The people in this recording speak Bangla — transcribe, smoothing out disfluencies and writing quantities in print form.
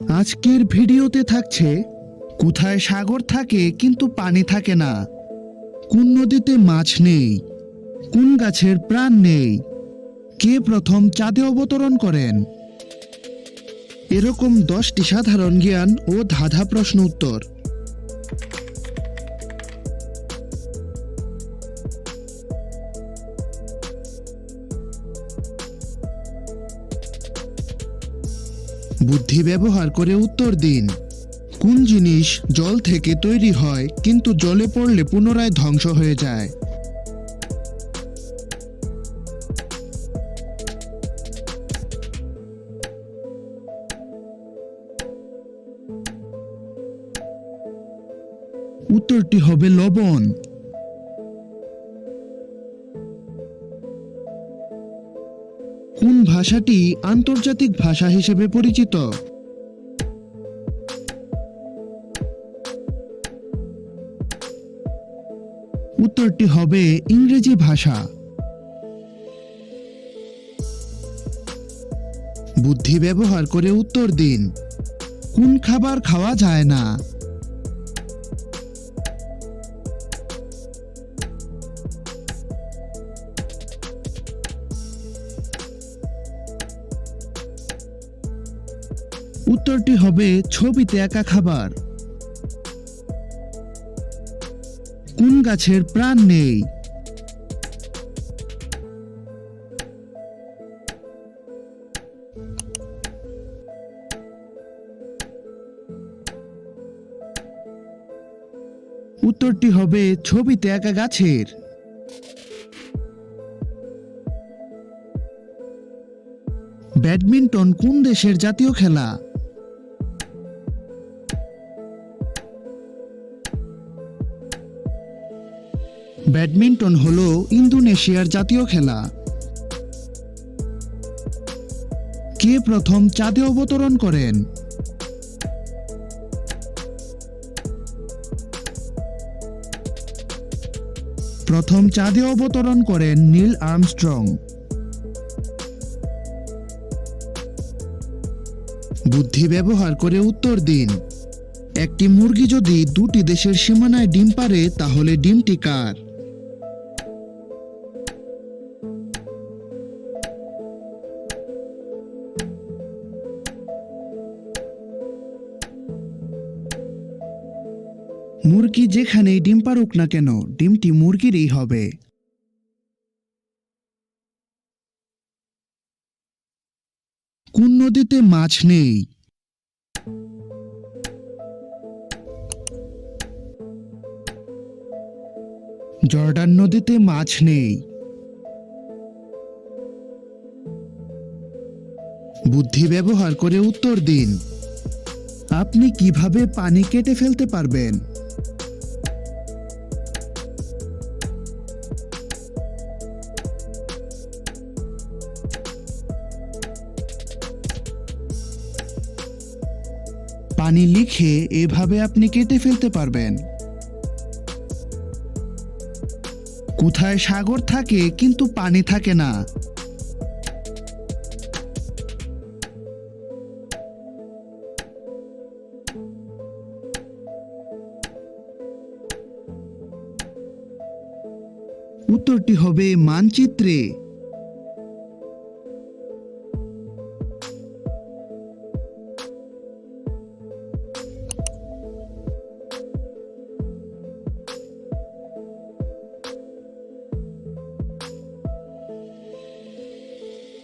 আজকের ভিডিওতে থাকছে কোথায় সাগর থাকে কিন্তু পানি থাকে না, কোন নদীতে মাছ নেই, কোন গাছের প্রাণ নেই, কে প্রথম চাঁদে অবতরণ করেন। এরকম 10টি সাধারণ জ্ঞান ও ধাঁধা প্রশ্ন উত্তর। বুদ্ধি ব্যবহার করে উত্তর দিন। কোন জিনিস জল থেকে তৈরি হয় কিন্তু জলে পড়লে পুনরায় ধ্বংস হয়ে যায়? উত্তরটি হবে লবণ। কোন ভাষাটি আন্তর্জাতিক ভাষা হিসেবে পরিচিত? উত্তরটি হবে ইংরেজি ভাষা। বুদ্ধি ব্যবহার করে উত্তর দিন। কোন খাবার খাওয়া যায় না? উত্তরটি হবে ছবিতে আঁকা খাবার। কোন গাছের প্রাণ নেই? উত্তরটি হবে ছবিতে আঁকা গাছের। ব্যাডমিন্টন কোন দেশের জাতীয় খেলা? ব্যাডমিন্টন হলো ইন্দোনেশিয়ার জাতীয় খেলা। কে প্রথম চাঁদে অবতরণ করেন? প্রথম চাঁদে অবতরণ করেন নীল আর্মস্ট্রং। বুদ্ধি ব্যবহার করে উত্তর দিন। একটি মুরগি যদি দুটি দেশের সীমানায় ডিম পাড়ে তাহলে ডিমটি কার? মুরগি যেখানেই ডিম পাড়ুক না কেন ডিমটি মুরগিরই হবে। কোন নদীতে মাছ নেই? জর্ডান নদীতে মাছ নেই। বুদ্ধি ব্যবহার করে উত্তর দিন। আপনি কিভাবে পানি কেটে ফেলতে পারবেন? পানি লিখে এভাবে আপনি কেটে ফেলতে পারবেন। কোথায় সাগর থাকে কিন্তু পানি থাকে না? উত্তরটি হবে মানচিত্রে।